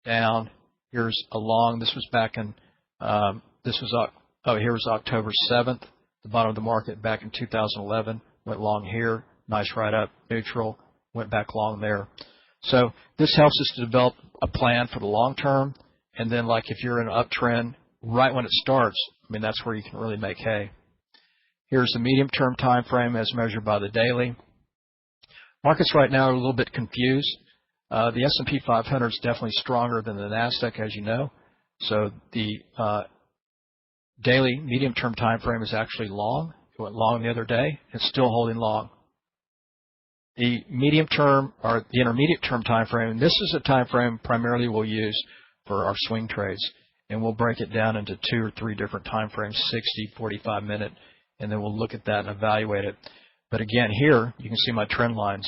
down. Here's a long. This was back in here was October 7th, the bottom of the market back in 2011. Went long here. Nice right up, neutral, went back long there. So this helps us to develop a plan for the long term, and then like if you're in an uptrend, right when it starts, that's where you can really make hay. Here's the medium-term time frame as measured by the daily. Markets right now are a little bit confused. The S&P 500 is definitely stronger than the NASDAQ, as you know. So the daily medium-term time frame is actually long. It went long the other day. It's still holding long. The medium term or the intermediate term time frame, this is a time frame primarily we'll use for our swing trades, and we'll break it down into 2 or 3 different time frames, 60, 45 minute, and then we'll look at that and evaluate it. But again, here you can see my trend lines.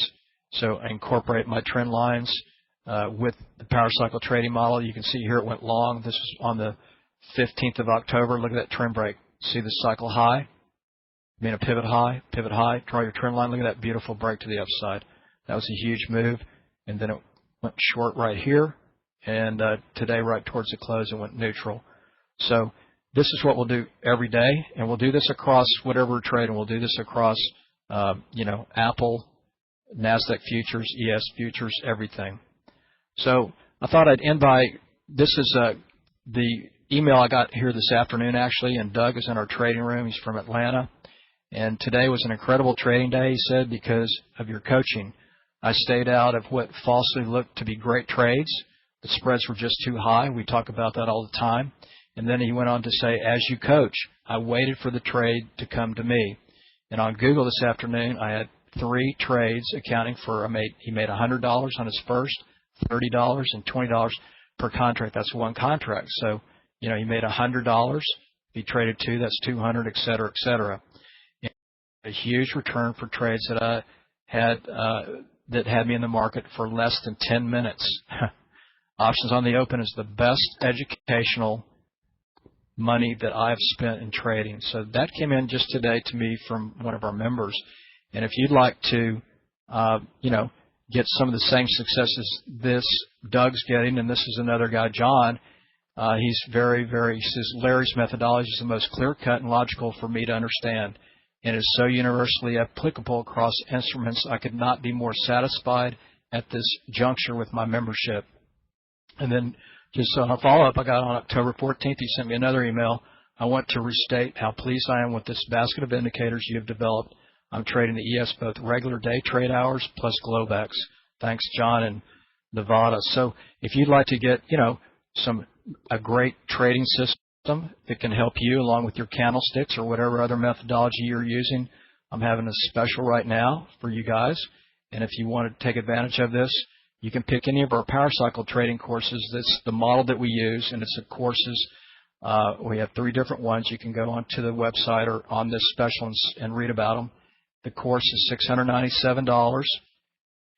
So I incorporate my trend lines with the power cycle trading model. You can see here it went long. This was on the 15th of October. Look at that trend break. See the cycle high? A pivot high, draw your trend line. Look at that beautiful break to the upside. That was a huge move. And then it went short right here. And today, right towards the close, it went neutral. So this is what we'll do every day. And we'll do this across whatever we're trading. We'll do this across, Apple, NASDAQ futures, ES futures, everything. So I thought I'd end by, this is the email I got here this afternoon, actually. And Doug is in our trading room. He's from Atlanta. And today was an incredible trading day, he said, because of your coaching. I stayed out of what falsely looked to be great trades. The spreads were just too high. We talk about that all the time. And then he went on to say, as you coach, I waited for the trade to come to me. And on Google this afternoon, I had 3 trades accounting for, he made $100 on his first, $30 and $20 per contract. That's one contract. So, he made $100. If he traded 2, that's 200, et cetera, et cetera. A huge return for trades that I had that had me in the market for less than 10 minutes. Options on the open is the best educational money that I've spent in trading. So that came in just today to me from one of our members. And if you'd like to, get some of the same successes this Doug's getting, and this is another guy, John. He's he says Larry's methodology is the most clear-cut and logical for me to understand, and is so universally applicable across instruments. I could not be more satisfied at this juncture with my membership. And then just on a follow-up, I got on October 14th, he sent me another email. I want to restate how pleased I am with this basket of indicators you have developed. I'm trading the ES both regular day trade hours plus Globex. Thanks, John in Nevada. So if you'd like to get, a great trading system that can help you along with your candlesticks or whatever other methodology you're using, I'm having a special right now for you guys. And if you want to take advantage of this, you can pick any of our Power Cycle trading courses. That's the model that we use, and it's the courses. We have 3 different ones. You can go onto the website or on this special and read about them. The course is $697,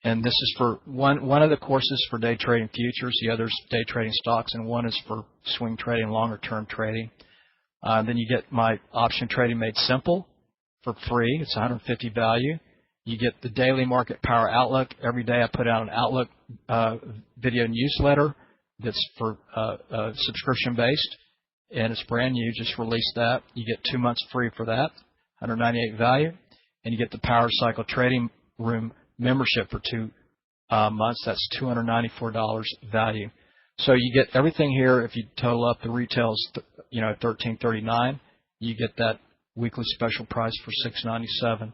and this is for one of the courses for day trading futures, the other is day trading stocks, and one is for swing trading, longer term trading. Then you get my option trading made simple for free. It's $150 value. You get the daily market power outlook. Every day I put out an outlook video newsletter that's for subscription based, and it's brand new. Just released that. You get 2 months free for that, $198 value. And you get the Power Cycle Trading Room membership for 2 months. That's $294 value. So you get everything here. If you total up the retails, $13.39, you get that weekly special price for $697.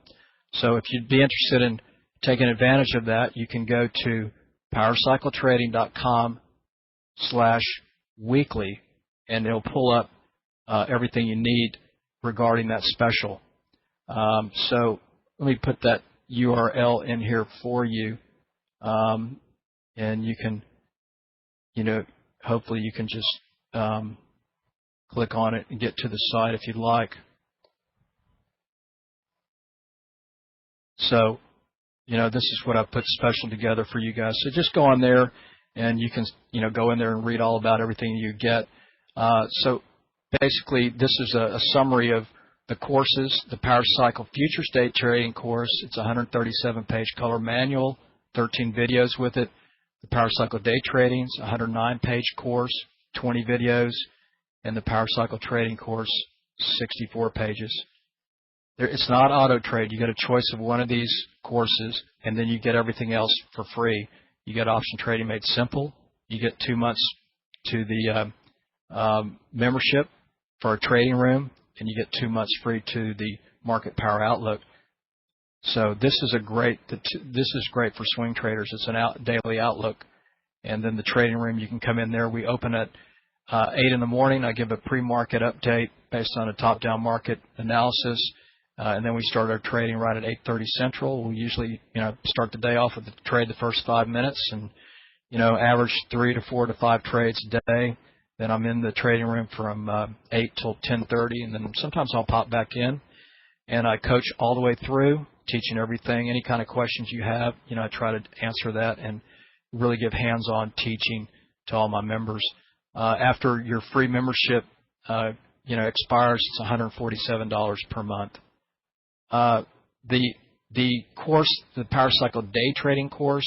So if you'd be interested in taking advantage of that, you can go to powercycletrading.com/weekly, and it'll pull up everything you need regarding that special. So let me put that URL in here for you, and you can, hopefully you can just click on it and get to the site if you'd like. So, this is what I put special together for you guys. So just go on there, and you can, go in there and read all about everything you get. So basically, this is a summary of the courses. The Power Cycle Futures Day Trading course, it's a 137-page color manual, 13 videos with it. The Power Cycle Day Trading is a 109-page course, 20 videos. And the Power Cycle Trading course, 64 pages. It's not auto trade. You get a choice of one of these courses, and then you get everything else for free. You get option trading made simple. You get 2 months to the membership for a trading room, and you get 2 months free to the Market Power Outlook. So this is great for swing traders. It's an daily outlook, and then the trading room, you can come in there. We open at 8 in the morning. I give a pre-market update based on a top-down market analysis, and then we start our trading right at 8:30 Central. We usually, start the day off with the trade the first 5 minutes, and average 3 to 4 to 5 trades a day. Then I'm in the trading room from 8 till 10:30, and then sometimes I'll pop back in, and I coach all the way through, teaching everything. Any kind of questions you have, I try to answer that and really give hands-on teaching to all my members. After your free membership, expires, it's $147 per month. The course, the Power Cycle Day Trading course,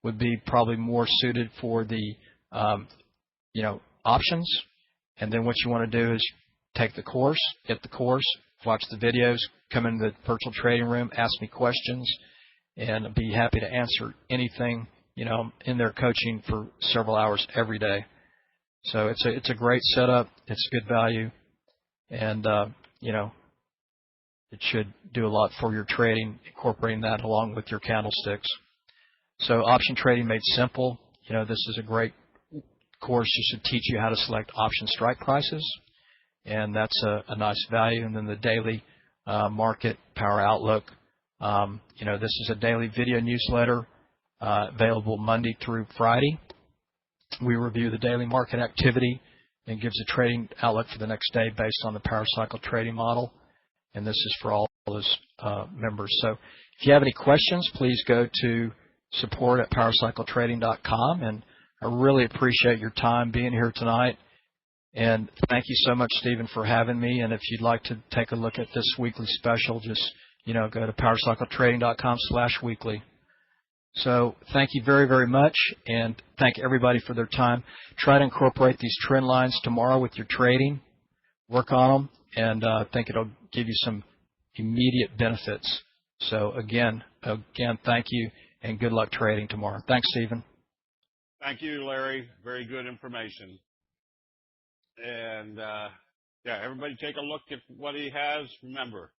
would be probably more suited for the, options. And then what you want to do is take the course, get the course, watch the videos, come into the virtual trading room, ask me questions, and I'd be happy to answer anything, in their coaching for several hours every day. So it's a great setup. It's good value, and it should do a lot for your trading, incorporating that along with your candlesticks. So option trading made simple. This is a great course just to teach you how to select option strike prices, and that's a nice value. And then the daily market power outlook. This is a daily video newsletter available Monday through Friday. We review the daily market activity and gives a trading outlook for the next day based on the Power Cycle trading model. And this is for all those members. So if you have any questions, please go to support@powercycletrading.com. And I really appreciate your time being here tonight. And thank you so much, Stephen, for having me. And if you'd like to take a look at this weekly special, just go to powercycletrading.com/weekly. So thank you very, very much, and thank everybody for their time. Try to incorporate these trend lines tomorrow with your trading. Work on them, and I think it'll give you some immediate benefits. So again, thank you, and good luck trading tomorrow. Thanks, Stephen. Thank you, Larry. Very good information. And, everybody take a look at what he has. Remember,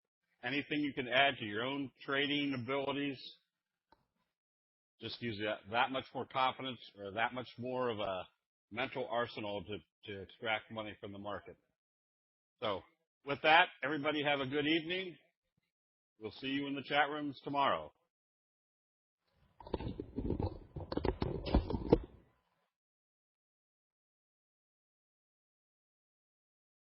anything you can add to your own trading abilities, just use that much more confidence or that much more of a mental arsenal to extract money from the market. So with that, everybody have a good evening. We'll see you in the chat rooms tomorrow.